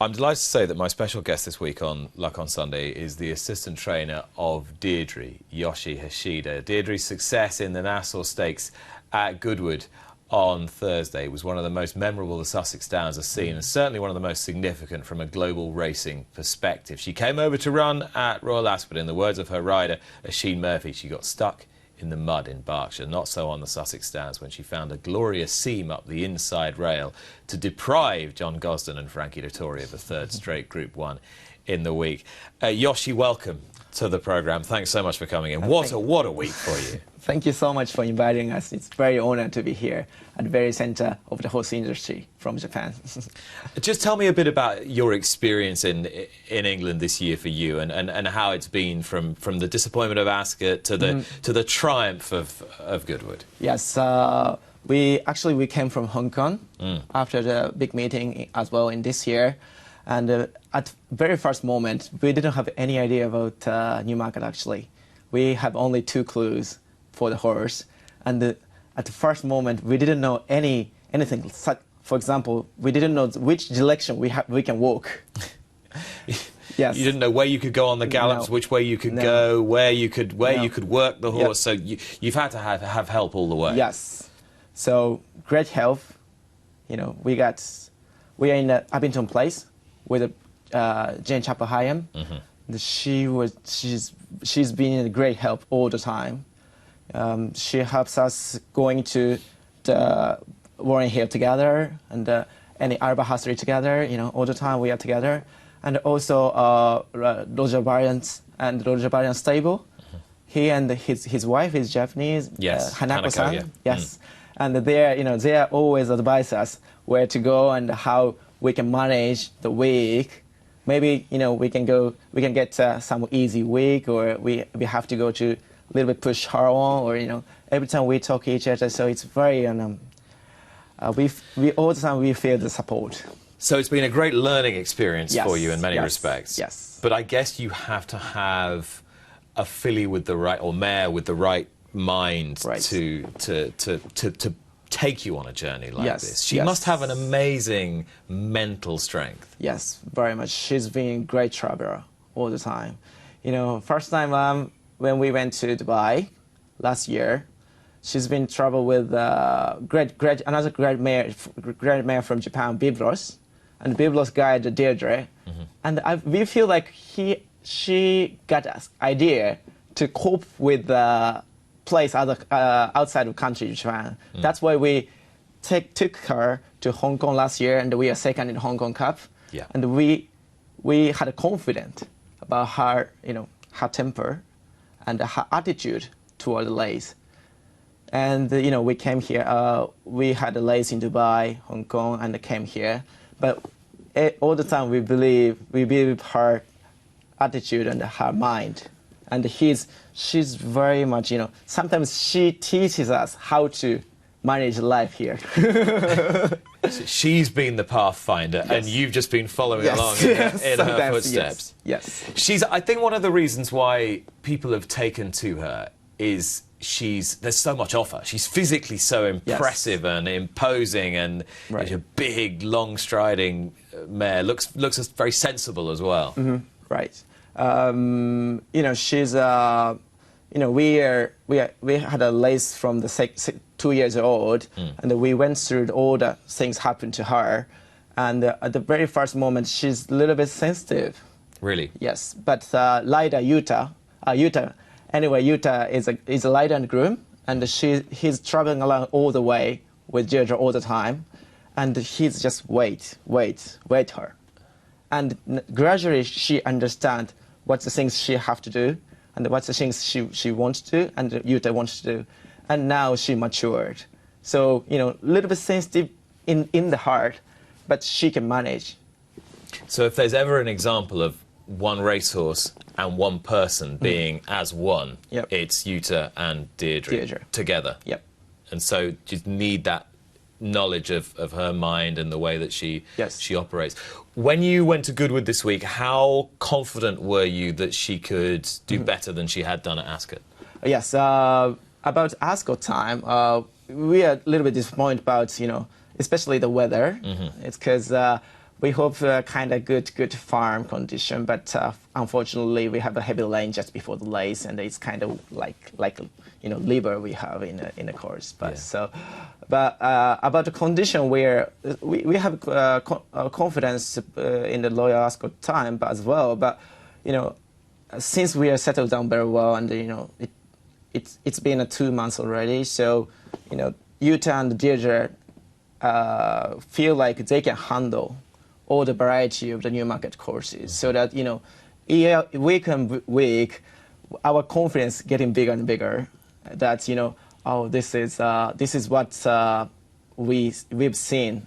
I'm delighted to say that my special guest this week on Luck on Sunday is the assistant trainer of Dierdre, Yoshi Hashida. Dierdre's success in the Nassau Stakes at Goodwood on Thursday was one of the most memorable the Sussex Downs have seen, and certainly one of the most significant from a global racing perspective. She came over to run at Royal Ascot. In the words of her rider, Oisin Murphy, she got stuck in the mud in Berkshire. Not so on the Sussex Downs when she found a glorious seam up the inside rail to deprive John Gosden and Frankie Dettori of a third straight Group 1 in the week. Yoshi, welcome to the programme. Thanks so much for coming in. What a week for you. Thank you so much for inviting us. It's very honored to be here at the very center of the horse industry from Japan. Just tell me a bit about your experience in England this year for you, and how it's been from the disappointment of Ascot to the triumph of Goodwood. Yes, we came from Hong Kong after the big meeting as well in this year, and at very first moment we didn't have any idea about Newmarket. Actually, we have only 2 clues for the horse, and at the first moment we didn't know anything. For example, we didn't know which direction we can walk. Yes. You didn't know where you could go on the gallops, which way you could go, where you could work the horse. So you've had to have help all the way. Yes. So great help. You know, we are in the Abington Place with Jane Chapel-Hyam. She's been a great help all the time. She helps us going to the Warren Hill together and any Arba Hassery together. You know, all the time we are together. And also Roger Bryant's stable. He and his wife is Japanese. Yes, Hanako-san. yeah. Yes, and they are always advise us where to go and how we can manage the week. Maybe we can get some easy week, or we have to go to a little bit push her on, or every time we talk to each other. So it's very we all the time we feel the support. So it's been a great learning experience for you in many yes, respects. Yes. But I guess you have to have a filly with the right, or mare with the right mind to take you on a journey like this. She must have an amazing mental strength. Yes, very much. She's been a great traveler all the time. First time when we went to Dubai last year, she's been travel with another great mare from Japan, Biblos, and Biblos guide Deirdre, and we feel like she got us idea to cope with the place outside of country, Japan. That's why we took her to Hong Kong last year, and we are second in the Hong Kong Cup. Yeah. And we had a confidence about her, her temper and her attitude toward the race. And we came here. We had a race in Dubai, Hong Kong, and came here. But all the time we believe her attitude and her mind. And she's very much, sometimes she teaches us how to manage life here. So she's been the pathfinder, and you've just been following along in her footsteps. Yes. I think one of the reasons why people have taken to her is there's so much of her. She's physically so impressive and imposing, and she's a big, long-striding mare. Looks very sensible as well. Right. She's we had a race from the 2 years old, and we went through all the things happened to her, and at the very first moment she's a little bit sensitive. Really? Yes, but rider Utah is a rider and groom, and he's traveling along all the way with Deirdre all the time, and he's just wait her, and gradually she understands what's the things she have to do, and what's the things she wants to do, and Utah wants to do, and now she matured. So a little bit sensitive in the heart, but she can manage. So if there's ever an example of one racehorse and one person being as one, it's Utah and Deirdre together. Yep. And so you need that knowledge of her mind and the way that she operates. When you went to Goodwood this week, how confident were you that she could do better than she had done at Ascot? Yes, about Ascot time, we are a little bit disappointed about, especially the weather. It's because we hope kind of good farm condition, but unfortunately we have a heavy rain just before the race, and it's kind of like liver we have in the course. But about the condition, where we have confidence in the Royal Ascot time, but as well. But since we are settled down very well, and it's been 2 months already, so Utah and Dierdre feel like they can handle all the variety of the Newmarket courses, so that week on week, our confidence getting bigger and bigger. That this is what we've seen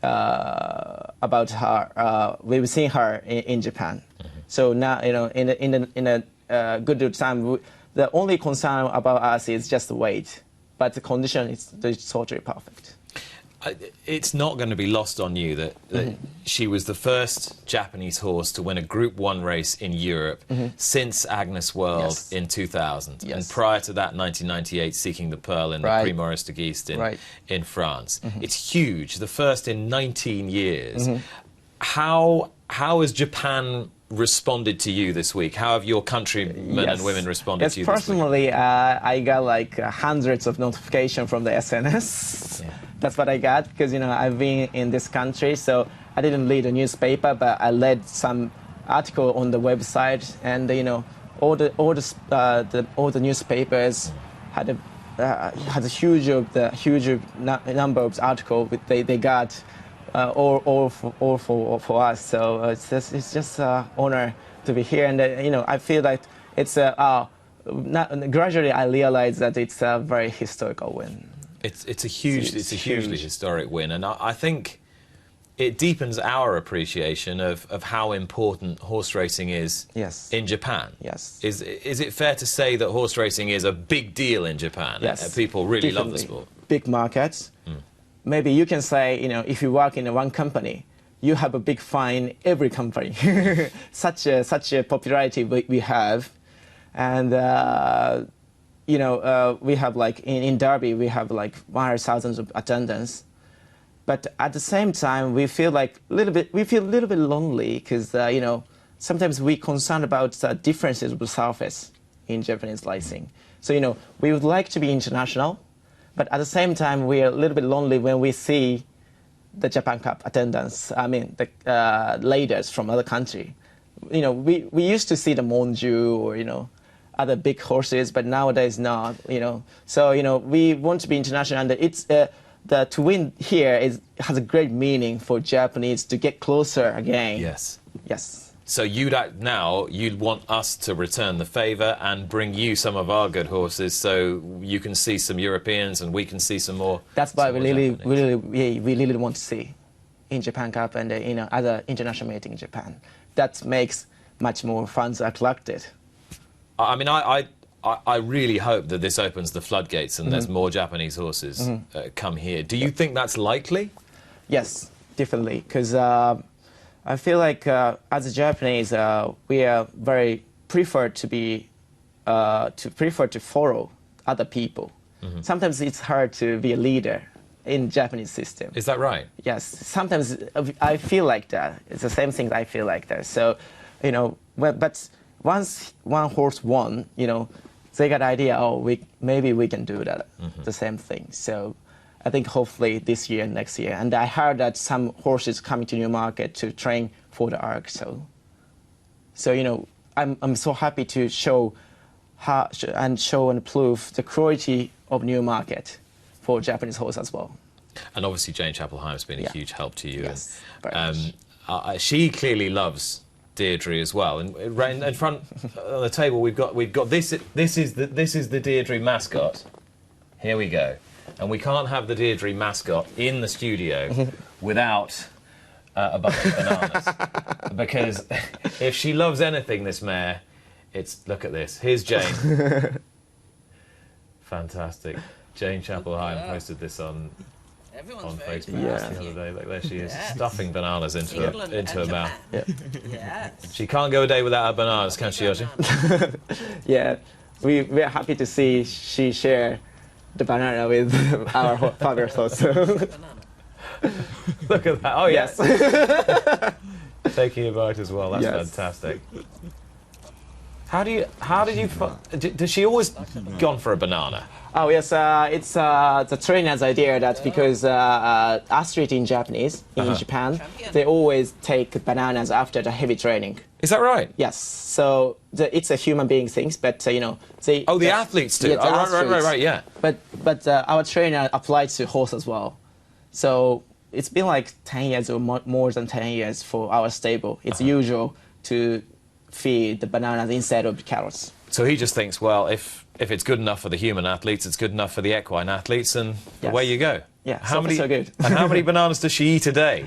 about her. We've seen her in Japan. So now in a good time, the only concern about us is just the weight, but the condition is totally perfect. It's not going to be lost on you that she was the first Japanese horse to win a Group 1 race in Europe since Agnes World in 2000. And prior to that, 1998, Seeking the Pearl in the Prix Maurice de Guist in France. It's huge, the first in 19 years. How has Japan responded to you this week? How have your countrymen and women responded to you this week? Personally, I got like hundreds of notifications from the SNS. That's what I got, because I've been in this country, so I didn't read the newspaper, but I read some article on the website, and all the newspapers had a huge number of articles they got all for us. So it's just an honor to be here, and I feel like it's gradually I realize that it's a very historical win. It's a hugely historic win, and I think it deepens our appreciation of how important horse racing is in Japan. Yes. Is it fair to say that horse racing is a big deal in Japan? Yes. People really love the sport. Big markets. Maybe you can say, if you work in one company, you have a big fan in every company. such a popularity we have, and. We have like in Derby, we have like 100,000 of attendance, but at the same time, we feel a little bit lonely, because sometimes we concerned about the differences of the surface in Japanese racing. So we would like to be international, but at the same time, we are a little bit lonely when we see the Japan Cup attendance. I mean, the leaders from other country. We used to see the Monju or other big horses, but nowadays not, So, we want to be international, and it's to win here has a great meaning for Japanese to get closer again. Yes. Yes. So you'd want us to return the favour and bring you some of our good horses, so you can see some Europeans and we can see some more. That's why we really want to see in Japan Cup and other international meeting in Japan. That makes much more fans attracted. I mean, I really hope that this opens the floodgates and there's more Japanese horses come here. Do you think that's likely? Yes, definitely. Because I feel like as a Japanese, we are very prefer to follow other people. Sometimes it's hard to be a leader in Japanese system. Is that right? Yes. Sometimes I feel like that. It's the same thing I feel like that. So, but once one horse won, they got the idea, maybe we can do that, the same thing. So I think hopefully this year, next year. And I heard that some horses coming to Newmarket to train for the ARC. So I'm so happy to show and prove the quality of Newmarket for Japanese horse as well. And obviously Jane Chapel-Hyam has been a huge help to you. Yes, very much. She clearly loves Deirdre as well, and in front on the table we've got this. This is the Deirdre mascot. Here we go, and we can't have the Deirdre mascot in the studio without a bucket of bananas, because if she loves anything, this mare, look at this. Here's Jane. Fantastic. Jane Chapel-Hyam posted this on Facebook the other day. Look, there she is, stuffing bananas into her mouth. She can't go a day without her bananas, can she, Yoshi? Yeah, we're happy to see she share the banana with our favorite horse. Look at that. Oh, yes. Taking a bite as well. That's fantastic. How did you... Does she always gone for a banana? Oh, yes. It's the trainer's idea that because athlete in Japanese, in Japan, they always take bananas after the heavy training. Is that right? Yes. So it's a human being thing, but, you know... They, the athletes do? Yeah, right, yeah. But our trainer applied to horse as well. So it's been like 10 years or more than 10 years for our stable. It's usual to feed the bananas instead of the carrots. So he just thinks, well, if it's good enough for the human athletes, it's good enough for the equine athletes, and away you go. Yeah, so good. And how many bananas does she eat a day?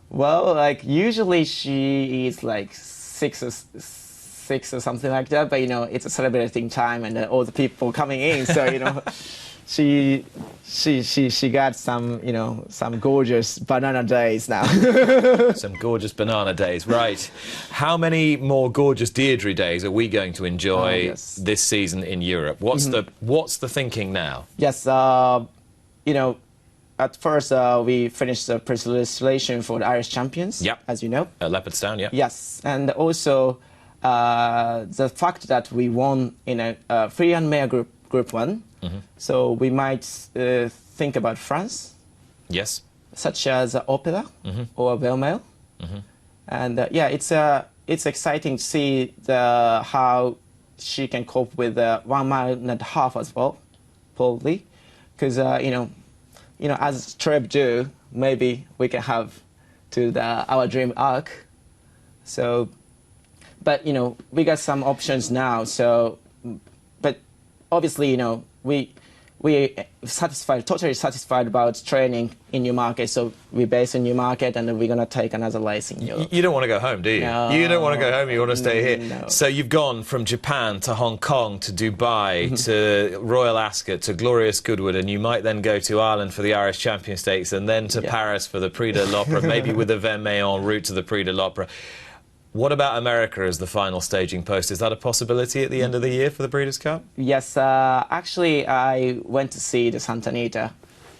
Well, like usually she eats like six or something like that. But you know, it's a celebrating time, and all the people coming in. So you know, she got some, you know, some gorgeous banana days now. Some gorgeous banana days, right? How many more gorgeous Dierdre days are we going to enjoy this season in Europe? What's the thinking now? Yes, you know, at first we finished the pre-registration for the Irish champions. Yep. As you know. At Leopardstown, yeah. Yes, and also the fact that we won in a free and male group 1. So we might think about France. Yes. Such as opera or Belmel. And yeah, it's exciting to see how she can cope with 1.5 miles as well, probably, because you know, as Treb do, maybe we can have to our dream arc. So, but you know, we got some options now. So, but obviously, you know, we totally satisfied about training in Newmarket. So we base in Newmarket, and then we're gonna take another race in Europe. You don't want to go home, do you? No, you don't want to go home. You want to stay here. No. So you've gone from Japan to Hong Kong to Dubai to Royal Ascot to glorious Goodwood, and you might then go to Ireland for the Irish Champion Stakes, and then to Paris for the Prix de l'Opera, maybe with the Vermeil en route to the Prix de l'Opera. What about America as the final staging post? Is that a possibility at the end of the year for the Breeders' Cup? Yes, actually, I went to see the Santa Anita,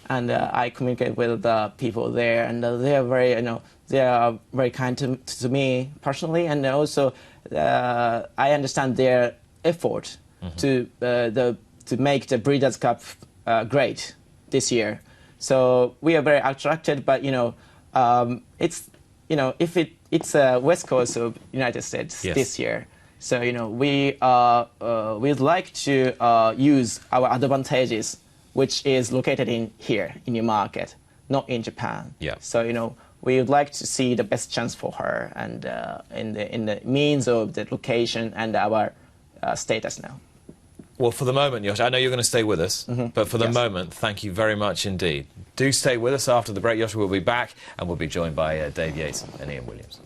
and I communicated with the people there, and they are very, you know, they are very kind to me personally, and also I understand their effort to make the Breeders' Cup great this year. So we are very attracted, but you know, it's, you know, if it's a west coast of United States this year. So, you know, we'd like to use our advantages, which is located in Newmarket, not in Japan. Yeah. So, you know, we would like to see the best chance for her, and in the means of the location and our status now. Well, for the moment, Yoshi, I know you're going to stay with us, but for the moment, thank you very much indeed. Do stay with us after the break. Yoshi will be back, and we'll be joined by Dave Yates and Ian Williams.